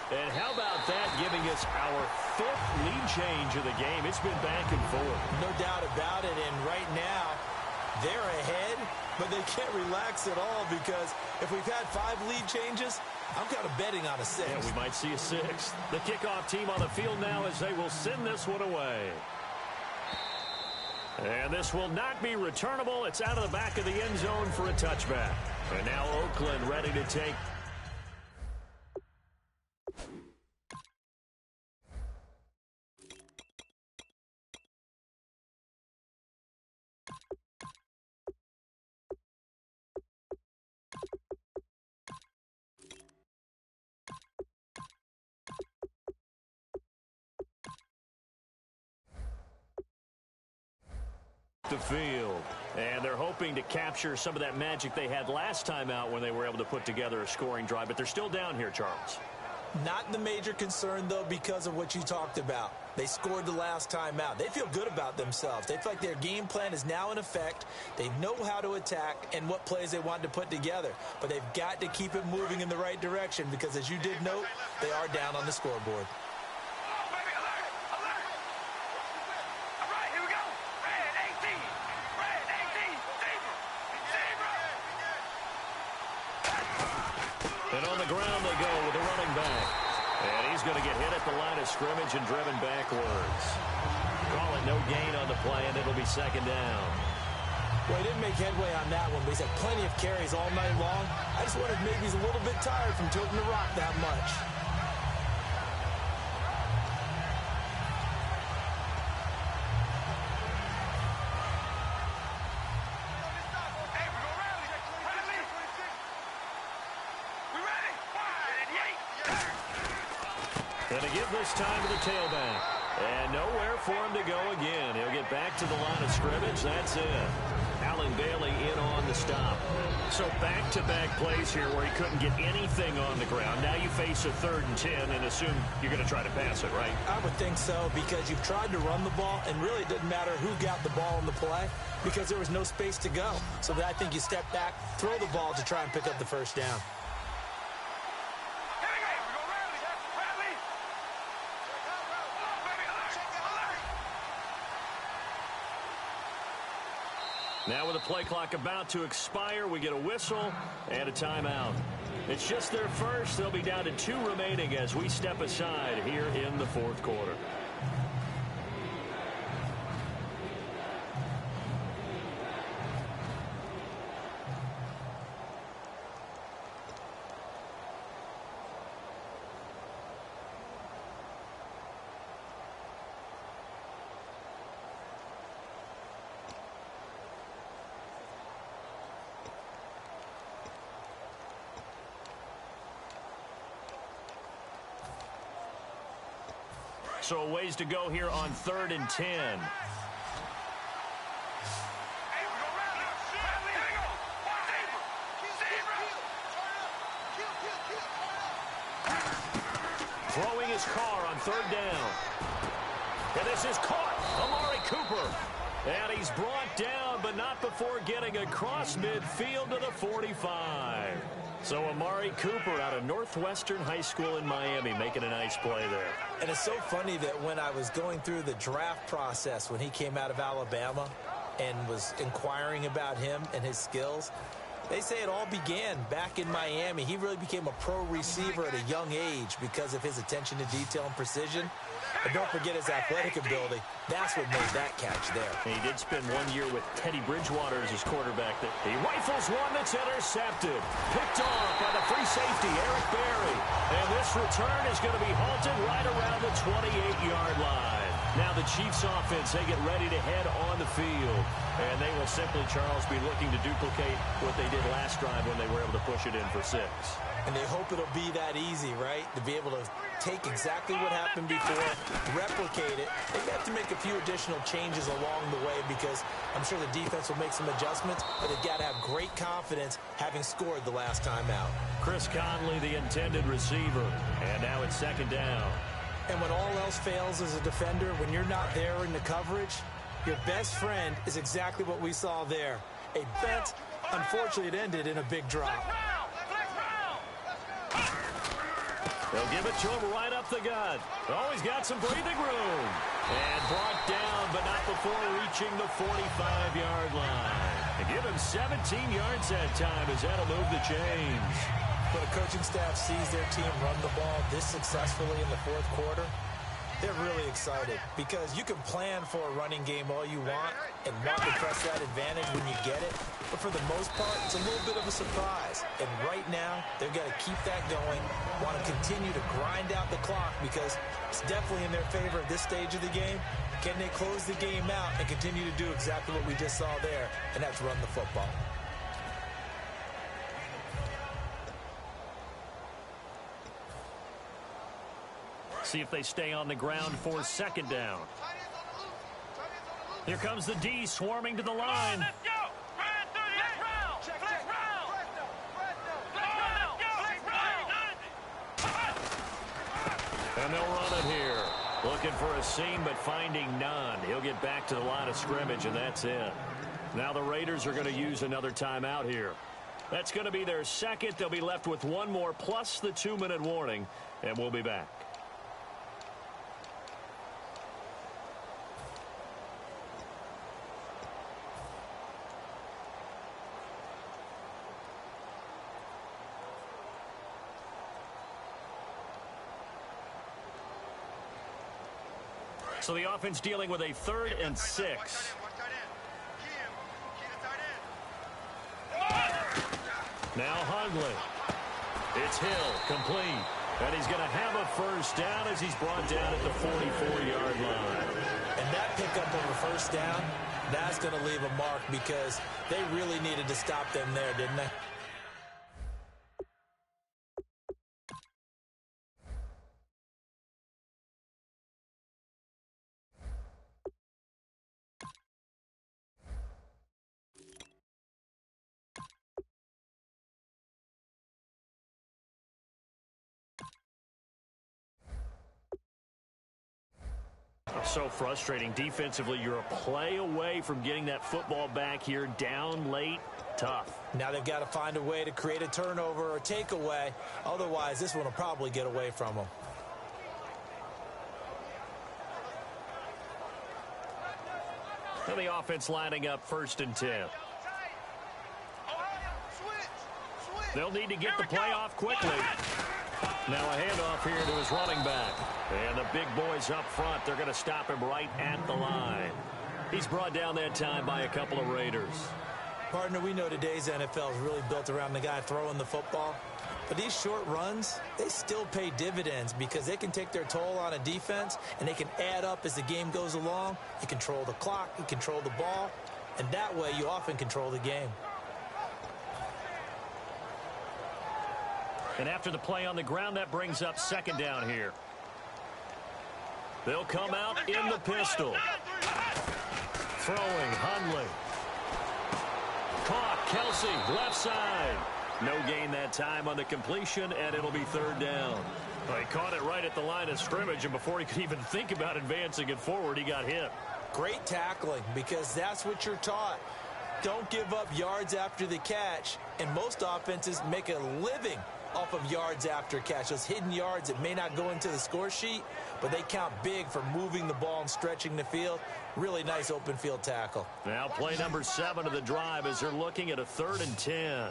Speaker 3: And how about that, giving us our 5th lead change of the game? It's been back and forth.
Speaker 4: No doubt about it, and right now, they're ahead, but they can't relax at all because if we've had 5 lead changes, I'm kind of betting on a 6th.
Speaker 3: Yeah, we might see a 6th. The kickoff team on the field now as they will send this one away. And this will not be returnable. It's out of the back of the end zone for a touchback. And now Oakland ready to take the field. And they're hoping to capture some of that magic they had last time out when they were able to put together a scoring drive. But they're still down here, Charles.
Speaker 4: Not the major concern, though, because of what you talked about. They scored the last time out. They feel good about themselves. They feel like their game plan is now in effect. They know how to attack and what plays they want to put together. But they've got to keep it moving in the right direction because, as you did note, they are down on the scoreboard.
Speaker 3: And on the ground they go with the running back. And he's going to get hit at the line of scrimmage and driven backwards. Call it no gain on the play, and it'll be 2nd down.
Speaker 4: Well, he didn't make headway on that one, but he's had plenty of carries all night long. I just wondered maybe he's a little bit tired from tilting the rock that much.
Speaker 3: And to give this time to the tailback. And nowhere for him to go again. He'll get back to the line of scrimmage. That's it. Allen Bailey in on the stop. So back-to-back plays here where he couldn't get anything on the ground. Now you face a 3rd and 10 and assume you're going to try to pass it, right?
Speaker 4: I would think so because you've tried to run the ball, and really it doesn't matter who got the ball in the play because there was no space to go. So I think you step back, throw the ball to try and pick up the 1st down.
Speaker 3: Now with the play clock about to expire, we get a whistle and a timeout. It's just their first. They'll be down to 2 remaining as we step aside here in the 4th quarter. So a ways to go here on 3rd and 10. Throwing his car on 3rd down. And this is caught. Amari Cooper. And he's brought down, but not before getting across midfield to the 45. So Amari Cooper out of Northwestern High School in Miami making a nice play there.
Speaker 4: And it's so funny that when I was going through the draft process when he came out of Alabama and was inquiring about him and his skills, they say it all began back in Miami. He really became a pro receiver at a young age because of his attention to detail and precision. But don't forget his athletic ability. That's what made that catch there.
Speaker 3: And he did spend 1 year with Teddy Bridgewater as his quarterback. He rifles one that's intercepted. Picked off by the free safety, Eric Berry. And this return is going to be halted right around the 28-yard line. Now the Chiefs offense, they get ready to head on the field. And they will simply, Charles, be looking to duplicate what they did last drive when they were able to push it in for 6.
Speaker 4: And they hope it'll be that easy, right? To be able to take exactly what happened before, replicate it. They may have to make a few additional changes along the way because I'm sure the defense will make some adjustments, but they've got to have great confidence having scored the last time out.
Speaker 3: Chris Conley, the intended receiver. And now it's 2nd down.
Speaker 4: And when all else fails as a defender, when you're not there in the coverage, your best friend is exactly what we saw there. A bet, unfortunately, it ended in a big drop.
Speaker 3: They'll give it to him right up the gut. Oh, he's got some breathing room. And brought down, but not before reaching the 45-yard line. They give him 17 yards that time as that'll move the chains.
Speaker 4: When a coaching staff sees their team run the ball this successfully in the 4th quarter, they're really excited because you can plan for a running game all you want and want to press that advantage when you get it. But for the most part, it's a little bit of a surprise. And right now, they've got to keep that going, want to continue to grind out the clock because it's definitely in their favor at this stage of the game. Can they close the game out and continue to do exactly what we just saw there, and that's run the football.
Speaker 3: See if they stay on the ground for 2nd down. Here comes the D swarming to the line.
Speaker 5: Let's go!
Speaker 3: And they'll run it here. Looking for a seam, but finding none. He'll get back to the line of scrimmage, and that's it. Now the Raiders are going to use another timeout here. That's going to be their 2nd. They'll be left with 1 more plus the 2-minute warning, and we'll be back. So the offense dealing with a 3rd and 6. Now Hundley. It's Hill, complete. And he's going to have a 1st down as he's brought down at the 44-yard line.
Speaker 4: And that pickup of a 1st down, that's going to leave a mark because they really needed to stop them there, didn't they?
Speaker 3: So frustrating. Defensively, you're a play away from getting that football back here down late. Tough.
Speaker 4: Now they've got to find a way to create a turnover or takeaway. Otherwise, this one will probably get away from them.
Speaker 3: And the offense lining up 1st and 10. They'll need to get the play off quickly. Now a handoff here to his running back. And the big boys up front, they're going to stop him right at the line. He's brought down that time by a couple of Raiders.
Speaker 4: Partner, we know today's NFL is really built around the guy throwing the football. But these short runs, they still pay dividends because they can take their toll on a defense and they can add up as the game goes along. You control the clock, you control the ball, and that way you often control the game.
Speaker 3: And after the play on the ground, that brings up 2nd down here. They'll come out in the pistol. Throwing, Hundley. Caught, Kelsey, left side. No gain that time on the completion, and it'll be 3rd down. Well, he caught it right at the line of scrimmage, and before he could even think about advancing it forward, he got hit.
Speaker 4: Great tackling, because that's what you're taught. Don't give up yards after the catch, and most offenses make a living off of yards after catch. Those hidden yards that may not go into the score sheet, but they count big for moving the ball and stretching the field. Really nice open field tackle.
Speaker 3: Now play number 7 of the drive as they're looking at a 3rd and 10.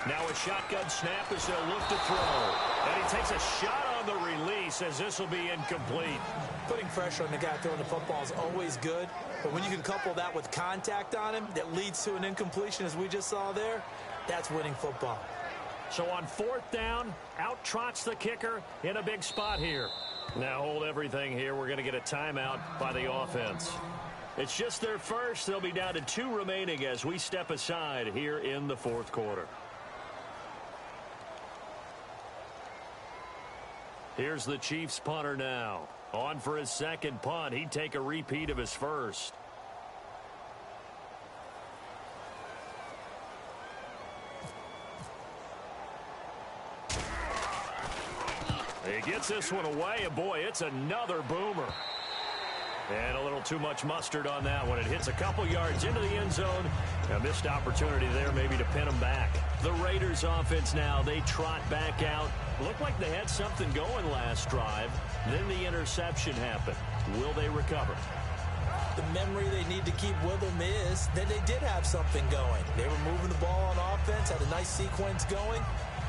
Speaker 3: Now a shotgun snap as they'll look to throw. And he takes a shot on the release as this will be incomplete.
Speaker 4: Putting pressure on the guy throwing the football is always good, but when you can couple that with contact on him that leads to an incompletion as we just saw there, that's winning football.
Speaker 3: So on 4th down, out trots the kicker in a big spot here. Now hold everything here. We're going to get a timeout by the offense. It's just their first. They'll be down to 2 remaining as we step aside here in the 4th quarter. Here's the Chiefs punter now. On for his 2nd punt. He'd take a repeat of his first. He gets this one away, and boy, it's another boomer. And a little too much mustard on that one. It hits a couple yards into the end zone. A missed opportunity there maybe to pin them back. The Raiders offense now, they trot back out. Looked like they had something going last drive. Then the interception happened. Will they recover?
Speaker 4: The memory they need to keep with them is that they did have something going. They were moving the ball on offense, had a nice sequence going.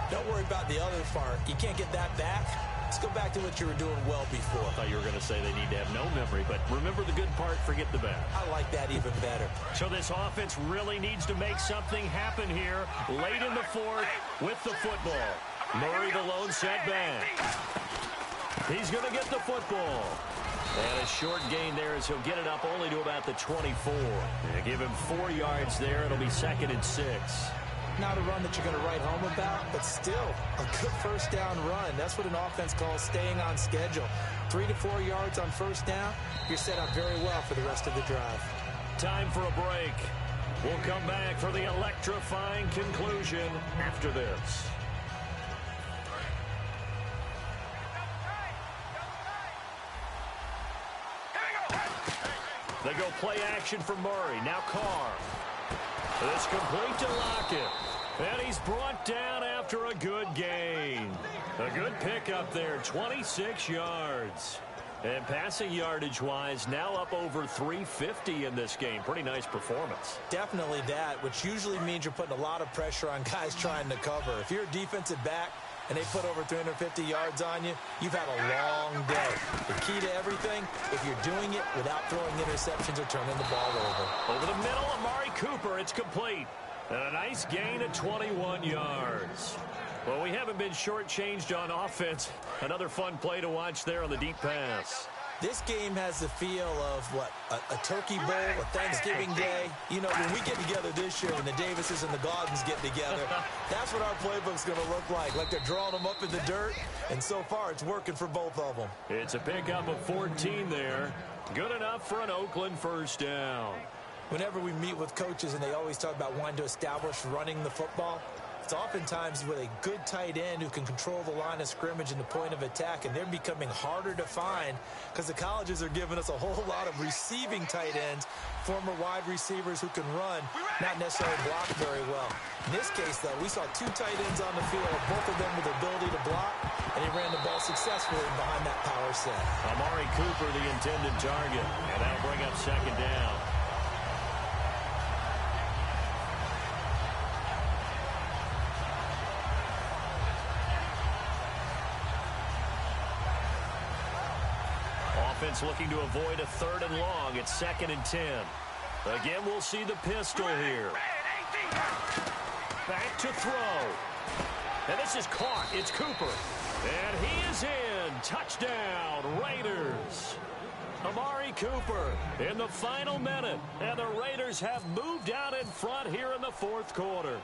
Speaker 4: Don't worry about the other part. You can't get that back. Let's go back to what you were doing well before.
Speaker 3: I thought you were going to say they need to have no memory, but remember the good part, forget the bad.
Speaker 4: I like that even better.
Speaker 3: So this offense really needs to make something happen here late in the 4th with the football. Murray the lone setback. He's going to get the football. And a short gain there as he'll get it up only to about the 24. And give him 4 yards there. It'll be 2nd and 6.
Speaker 4: Not a run that you're going to write home about, but still a good 1st down run. That's what an offense calls staying on schedule. 3 to 4 yards on 1st down. You're set up very well for the rest of the drive.
Speaker 3: Time for a break. We'll come back for the electrifying conclusion after this. They go play action for Murray. Now Carr. It's complete to Lockett. And he's brought down after a good gain. A good pickup there, 26 yards. And passing yardage-wise, now up over 350 in this game. Pretty nice performance.
Speaker 4: Definitely that, which usually means you're putting a lot of pressure on guys trying to cover. If you're a defensive back and they put over 350 yards on you, you've had a long day. The key to everything, if you're doing it without throwing interceptions or turning the ball over.
Speaker 3: Over the middle, Amari Cooper, it's complete. And a nice gain of 21 yards. Well, we haven't been shortchanged on offense. Another fun play to watch there on the deep pass.
Speaker 4: This game has the feel of, what, a turkey bowl, a Thanksgiving day. You know, when we get together this year, when the Davises and the Gaudens get together, that's what our playbook's going to look like. Like they're drawing them up in the dirt, and so far it's working for both of them.
Speaker 3: It's a pickup of 14 there. Good enough for an Oakland 1st down.
Speaker 4: Whenever we meet with coaches and they always talk about wanting to establish running the football, it's oftentimes with a good tight end who can control the line of scrimmage and the point of attack, and they're becoming harder to find because the colleges are giving us a whole lot of receiving tight ends, former wide receivers who can run, not necessarily block very well. In this case, though, we saw 2 tight ends on the field, both of them with the ability to block, and he ran the ball successfully behind that power set.
Speaker 3: Amari Cooper, the intended target, and that'll bring up 2nd down. Offense looking to avoid a 3rd and long. It's 2nd and 10. Again, we'll see the pistol here. Back to throw. And this is caught. It's Cooper. And he is in. Touchdown, Raiders. Amari Cooper in the final minute. And the Raiders have moved out in front here in the 4th quarter.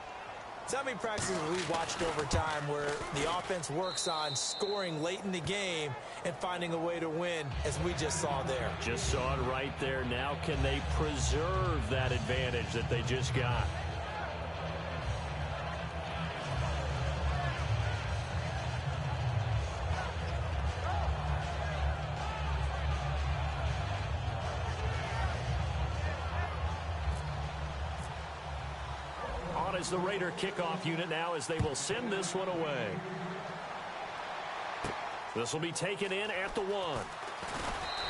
Speaker 4: So many practices we've watched over time where the offense works on scoring late in the game and finding a way to win, as we just saw there.
Speaker 3: Just saw it right there. Now can they preserve that advantage that they just got? out as the Raider kickoff unit now as they will send this one away. This will be taken in at the 1.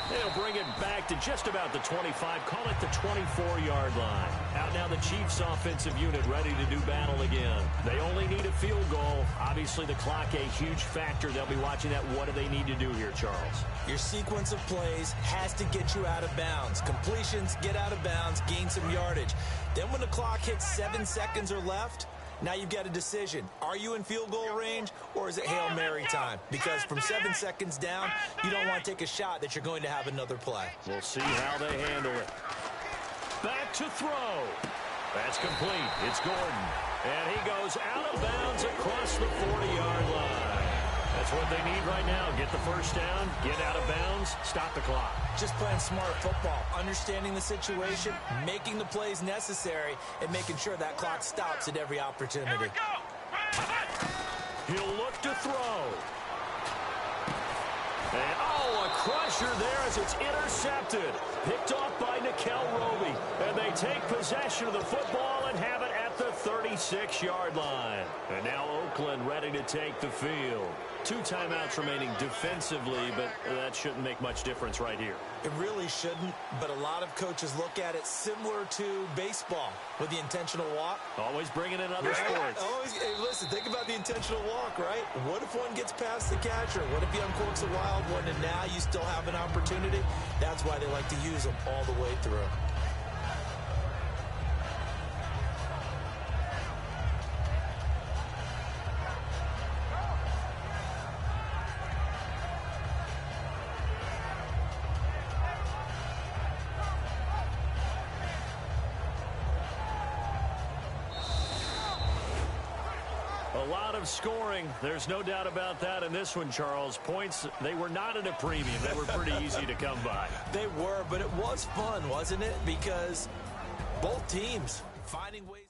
Speaker 3: They'll bring it back to just about the 25, call it the 24-yard line. Out now the Chiefs offensive unit ready to do battle again. They only need a field goal. Obviously the clock a huge factor. They'll be watching that. What do they need to do here, Charles?
Speaker 4: Your sequence of plays has to get you out of bounds. Completions, get out of bounds, gain some yardage. Then when the clock hits 7 seconds or left, now you've got a decision. Are you in field goal range or is it Hail Mary time? Because from 7 seconds down, you don't want to take a shot that you're going to have another play.
Speaker 3: We'll see how they handle it. Back to throw. That's complete. It's Gordon. And he goes out of bounds across the 40-yard line. That's what they need right now. Get the first down, get out of bounds, stop the clock.
Speaker 4: Just playing smart football, understanding the situation, making the plays necessary, and making sure that clock stops at every opportunity.
Speaker 3: He'll look to throw. And, a crusher there as it's intercepted. Picked off by Nickel Roby. And they take possession of the football and have it at the 36-yard line. And now Oakland ready to take the field. 2 timeouts remaining defensively, but that shouldn't make much difference right here.
Speaker 4: It really shouldn't, but a lot of coaches look at it similar to baseball with the intentional walk.
Speaker 3: Always bringing in other sports.
Speaker 4: Hey, listen, think about the intentional walk, right? What if one gets past the catcher? What if he uncorks a wild one and now you still have an opportunity? That's why they like to use them all the way through.
Speaker 3: A lot of scoring. There's no doubt about that in this one, Charles. Points, they were not at a premium. They were pretty easy to come by.
Speaker 4: They were, but it was fun, wasn't it? Because both teams finding ways.